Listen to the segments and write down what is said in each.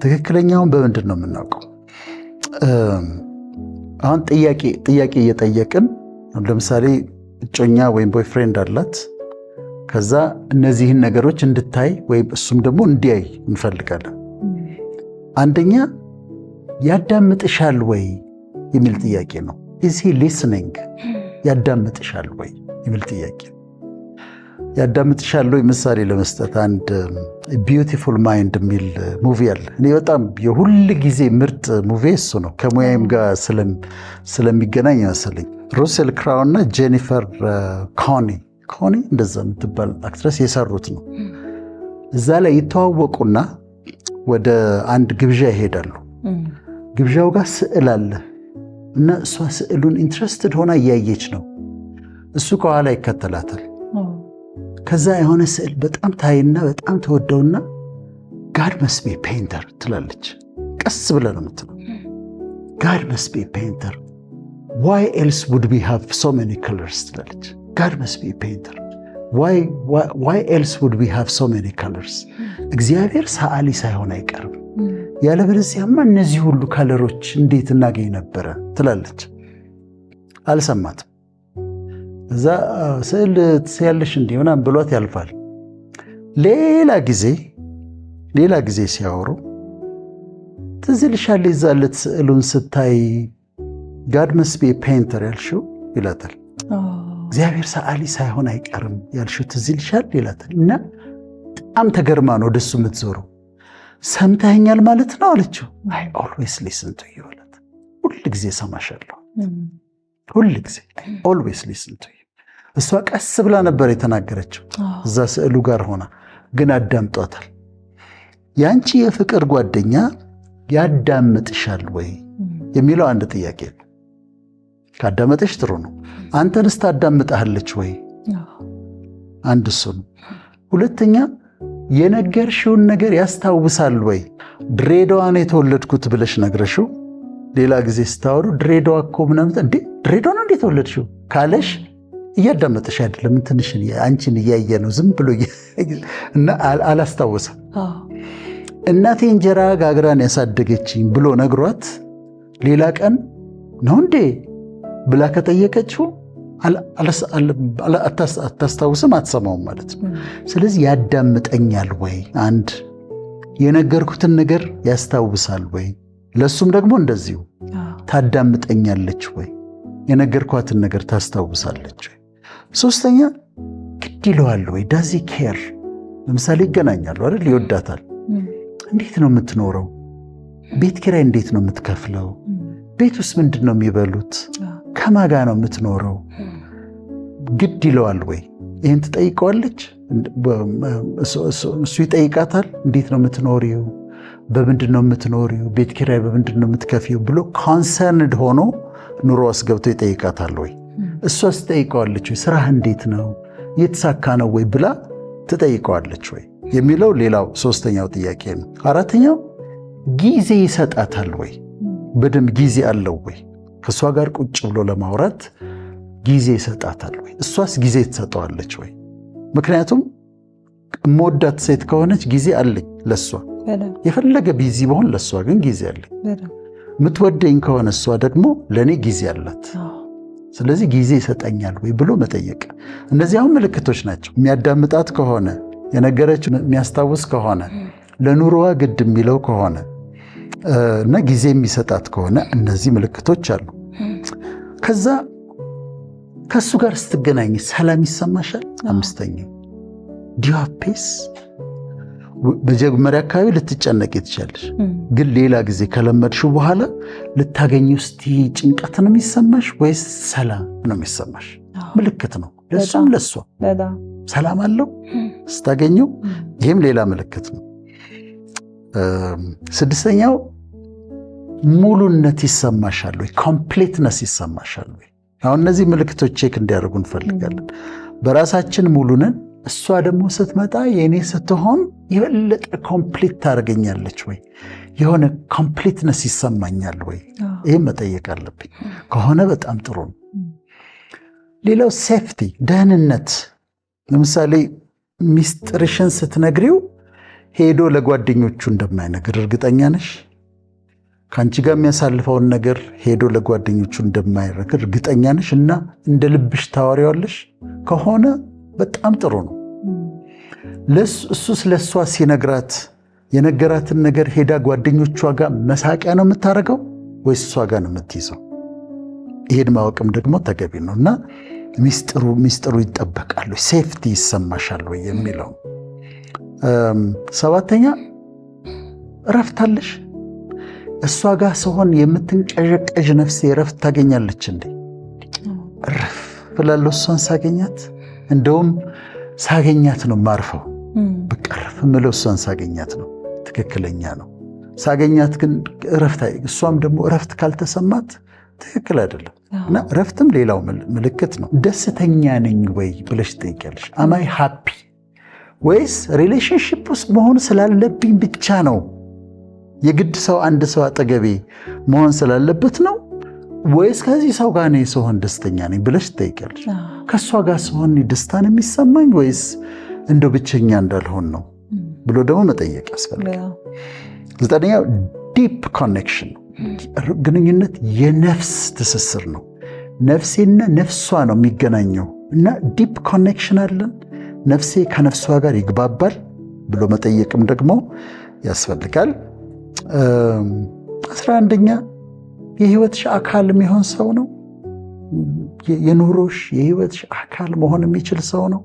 ትክክለኛውን በምንድን ነው የምናውቀው? አሁን ጥያቄ እየጠየቅን ለምሳሌ እጮኛ ወይም ቦይፍሬንድ አላት። ከዛ እነዚህን ነገሮች እንድታይ ወይም እሱም ደግሞ እንዲያይ እንፈልጋለን። አንደኛ ያዳምጥሻል ወይ የሚል ጥያቄ ነው። ኢዝ ሂ ሊስኒንግ? ያዳምጥሻል ወይ የሚል ጥያቄ። ያዳምጥሻል ወይ ምሳሌ ለመስጠት አንድ ቢዩቲፉል ማይንድ የሚል ሙቪ አለ። እኔ በጣም የሁል ጊዜ ምርጥ ሙቪ እሱ ነው። ከሙያዬም ጋር ስለሚገናኝ መሰለኝ። ሩሴል ክራው እና ጄኒፈር ኮኒ እንደዛ የምትባል አክትረስ የሰሩት ነው። እዛ ላይ ይተዋወቁና ወደ አንድ ግብዣ ይሄዳሉ። ግብዣው ጋር ስዕል አለ እና እሷ ስዕሉን ኢንትረስትድ ሆና እያየች ነው። እሱ ከኋላ ይከተላታል። ከዛ የሆነ ስዕል በጣም ታይና በጣም ተወደውና ጋድ መስት ቢ ፔይንተር ትላለች። ቀስ ብለ ነው የምትለው። ጋድ መስት ቢ ፔይንተር ዋይ ኤልስ ውድ ዊ ሃቭ ሶ ሜኒ ከለርስ ትላለች። ጋድ መስት ቢ ፔይንተር ዋይ ኤልስ ውድ ዊ ሃቭ ሶ ሜኒ ከለርስ። እግዚአብሔር ሰዓሊ ሳይሆን አይቀርም፣ ያለበለዚያማ እነዚህ ሁሉ ከለሮች እንዴት እናገኝ ነበረ ትላለች። አልሰማትም። እዛ ስዕል ትስያለሽ እንዲህ ምናምን ብሏት ያልፋል። ሌላ ጊዜ ሲያወሩ ትዝ ይልሻል የዛለት ስዕሉን ስታይ ጋድ መስት ቢ ፔይንተር ያልሽው ይላታል። እግዚአብሔር ሰዓሊ ሳይሆን አይቀርም ያልሽው ትዝ ይልሻል ይላታል። እና በጣም ተገርማ ነው ወደሱ የምትዞረው። ሰምተኸኛል ማለት ነው አለችው። አይ ኦልዌይስ ሊስን ቱ ዩ አላት። ሁል ጊዜ ሰማሻለሁ፣ ሁል ጊዜ ኦልዌይስ ሊስን ቱ ዩ። እሷ ቀስ ብላ ነበር የተናገረችው እዛ ስዕሉ ጋር ሆና፣ ግን አዳምጧታል። ያንቺ የፍቅር ጓደኛ ያዳምጥሻል ወይ የሚለው አንድ ጥያቄ ነው። ካዳመጠሽ ጥሩ ነው። አንተንስ ታዳምጣለች ወይ? አንድ እሱ ነው። ሁለተኛ የነገርሽውን ነገር ያስታውሳል ወይ? ድሬዳዋ ነው የተወለድኩት ብለሽ ነግረሽው ሌላ ጊዜ ስታወሩ ድሬዳዋ እኮ ምናምን እንዴ ድሬዳዋ ነው እንዴ የተወለድሽው ካለሽ እያዳመጠሽ አይደለም፣ እንትንሽን አንቺን እያየ ነው ዝም ብሎ እና አላስታወሰም። እናቴ እንጀራ ጋግራን ያሳደገችኝ ብሎ ነግሯት ሌላ ቀን ነው እንዴ ብላ ከጠየቀችው አታስታውስም፣ አትሰማውም ማለት ነው። ስለዚህ ያዳምጠኛል ወይ? አንድ የነገርኩትን ነገር ያስታውሳል ወይ? ለሱም ደግሞ እንደዚሁ ታዳምጠኛለች ወይ? የነገርኳትን ነገር ታስታውሳለች ወይ? ሶስተኛ ግድ ይለዋል ወይ? ዳዚ ኬር። ለምሳሌ ይገናኛሉ አይደል? ይወዳታል። እንዴት ነው የምትኖረው? ቤት ኪራይ እንዴት ነው የምትከፍለው? ቤት ውስጥ ምንድን ነው የሚበሉት? ከማጋ ነው የምትኖረው? ግድ ይለዋል ወይ? ይህን ትጠይቀዋለች። እሱ ይጠይቃታል። እንዴት ነው የምትኖሪው? በምንድን ነው የምትኖሪው? ቤት ኪራይ በምንድን ነው የምትከፊው ብሎ ኮንሰርንድ ሆኖ ኑሮ ውስጥ ገብቶ ይጠይቃታል ወይ? እሷስ ትጠይቀዋለች ወይ? ስራህ እንዴት ነው? እየተሳካ ነው ወይ ብላ ትጠይቀዋለች ወይ የሚለው ሌላው ሶስተኛው ጥያቄ ነው። አራተኛው ጊዜ ይሰጣታል ወይ? በደንብ ጊዜ አለው ወይ? ከእሷ ጋር ቁጭ ብሎ ለማውራት ጊዜ ይሰጣታል ወይ? እሷስ ጊዜ ትሰጠዋለች ወይ? ምክንያቱም የምወዳት ሴት ከሆነች ጊዜ አለኝ ለእሷ፣ የፈለገ ቢዚ በሆን ለእሷ ግን ጊዜ አለኝ። የምትወደኝ ከሆነ እሷ ደግሞ ለእኔ ጊዜ አላት። ስለዚህ ጊዜ ይሰጠኛል ወይ ብሎ መጠየቅ። እነዚህ አሁን ምልክቶች ናቸው። የሚያዳምጣት ከሆነ የነገረችው የሚያስታውስ ከሆነ ለኑሮዋ ግድ የሚለው ከሆነ እና ጊዜ የሚሰጣት ከሆነ እነዚህ ምልክቶች አሉ። ከዛ ከሱ ጋር ስትገናኝ ሰላም ይሰማሻል? አምስተኛው ዲዩ ሃቭ ፒስ። መጀመሪያ አካባቢ ልትጨነቂ ትችላለሽ፣ ግን ሌላ ጊዜ ከለመድሽው በኋላ ልታገኙ እስቲ ጭንቀት ነው የሚሰማሽ ወይስ ሰላም ነው የሚሰማሽ? ምልክት ነው ለሱም ለሷ ሰላም አለው ስታገኘው፣ ይህም ሌላ ምልክት ነው። ስድስተኛው ሙሉነት ይሰማሻል ወይ? ኮምፕሌትነስ ይሰማሻል ወይ? አሁን እነዚህ ምልክቶች ቼክ እንዲያደርጉ እንፈልጋለን። በራሳችን ሙሉነን፣ እሷ ደግሞ ስትመጣ የእኔ ስትሆን የበለጠ ኮምፕሊት ታደርገኛለች ወይ? የሆነ ኮምፕሊትነስ ይሰማኛል ወይ? ይህም መጠየቅ አለብኝ። ከሆነ በጣም ጥሩ ነው። ሌላው ሴፍቲ፣ ደህንነት። ለምሳሌ ሚስጥርሽን ስትነግሪው ሄዶ ለጓደኞቹ እንደማይነግር እርግጠኛ ነሽ? ከአንቺ ጋር የሚያሳልፈውን ነገር ሄዶ ለጓደኞቹ እንደማይነግር እርግጠኛ ነሽ? እና እንደ ልብሽ ታወሪዋለሽ ከሆነ በጣም ጥሩ ነው። እሱ ስለሷ ሲነግራት የነገራትን ነገር ሄዳ ጓደኞቿ ጋር መሳቂያ ነው የምታደርገው ወይስ እሷ ጋር ነው የምትይዘው? ይሄን ማወቅም ደግሞ ተገቢ ነው። እና ሚስጥሩ ይጠበቃል፣ ሴፍቲ ይሰማሻል ወይ የሚለው። ሰባተኛ እረፍት አለሽ? እሷ ጋር ስሆን የምትንቀዠቀዥ ነፍሴ እረፍት ታገኛለች እንዴ? እረፍ ብላለሁ እሷን ሳገኛት። እንደውም ሳገኛት ነው ማርፈው። በቃ እረፍ ምለው እሷን ሳገኛት ነው። ትክክለኛ ነው። ሳገኛት ግን እረፍት፣ እሷም ደግሞ እረፍት ካልተሰማት ትክክል አይደለም። እና እረፍትም ሌላው ምልክት ነው። ደስተኛ ነኝ ወይ ብለሽ ትጠይቂያለሽ። አማይ ሃፒ ወይስ ሪሌሽንሺፕ ውስጥ መሆን ስላለብኝ ብቻ ነው? የግድ ሰው አንድ ሰው አጠገቤ መሆን ስላለበት ነው ወይስ ከዚህ ሰው ጋር ነው ስሆን ደስተኛ ነኝ ብለሽ ትጠይቂያለሽ። ከእሷ ጋር ስሆን ደስታን የሚሰማኝ ወይስ እንደው ብቸኛ እንዳልሆን ነው ብሎ ደግሞ መጠየቅ ያስፈልጋል። ዘጠነኛው ዲፕ ኮኔክሽን ነው። ግንኙነት የነፍስ ትስስር ነው። ነፍሴና ነፍሷ ነው የሚገናኘው እና ዲፕ ኮኔክሽን አለን። ነፍሴ ከነፍሷ ጋር ይግባባል ብሎ መጠየቅም ደግሞ ያስፈልጋል። 11ኛ የህይወትሽ አካል የሚሆን ሰው ነው። የኑሮሽ የህይወትሽ አካል መሆን የሚችል ሰው ነው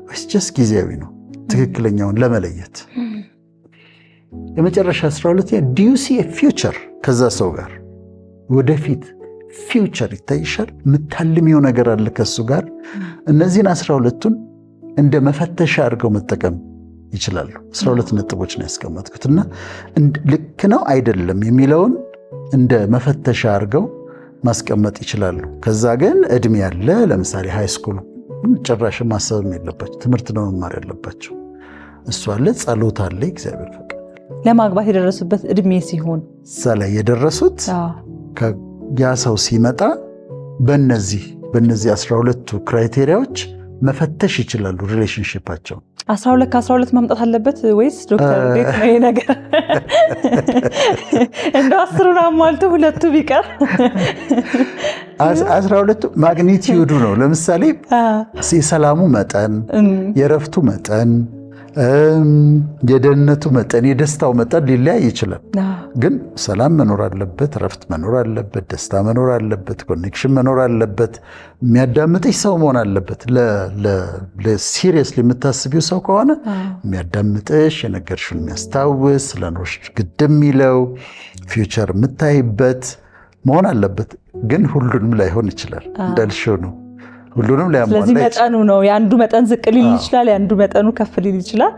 ወይስ ጀስት ጊዜያዊ ነው? ትክክለኛውን ለመለየት የመጨረሻ 12ኛ do you see a future ከዛ ሰው ጋር ወደፊት ፊውቸር ይታይሻል? የምታልሚው ነገር አለ ከሱ ጋር? እነዚህን 12ቱን እንደ መፈተሻ አድርገው መጠቀም ይችላሉ። 12 ነጥቦች ነው ያስቀመጥኩትና ልክ ነው አይደለም የሚለውን እንደ መፈተሻ አድርገው ማስቀመጥ ይችላሉ። ከዛ ግን እድሜ ያለ ለምሳሌ ሃይ ስኩል ጭራሽ ማሰብም የለባቸው፣ ትምህርት ነው መማር ያለባቸው። እሱ አለ፣ ጸሎት አለ፣ እግዚአብሔር ፈቃድ ለማግባት የደረሱበት እድሜ ሲሆን እዛ ላይ የደረሱት ያ ሰው ሲመጣ በእነዚህ 12ቱ ክራይቴሪያዎች መፈተሽ ይችላሉ ሪሌሽንሺፓቸው። 12 ከ12 ማምጣት አለበት ወይስ ዶክተር ቤት ነው ይሄ ነገር? እንደው 10ን አሟልቶ ሁለቱ ቢቀር 12ቱ ማግኒቲዩዱ ነው። ለምሳሌ የሰላሙ መጠን፣ የረፍቱ መጠን፣ የደህንነቱ መጠን፣ የደስታው መጠን ሊለያይ ይችላል። ግን ሰላም መኖር አለበት፣ ረፍት መኖር አለበት፣ ደስታ መኖር አለበት፣ ኮኔክሽን መኖር አለበት፣ የሚያዳምጥሽ ሰው መሆን አለበት። ለሲሪየስሊ የምታስቢው ሰው ከሆነ የሚያዳምጥሽ፣ የነገርሽውን የሚያስታውስ፣ ስለኖርሽ ግድ የሚለው ፊውቸር የምታይበት መሆን አለበት። ግን ሁሉንም ላይሆን ይችላል፣ እንዳልሽው ነው። ሁሉንም ሊያሟላ። ስለዚህ መጠኑ ነው። የአንዱ መጠን ዝቅ ሊል ይችላል፣ የአንዱ መጠኑ ከፍ ሊል ይችላል።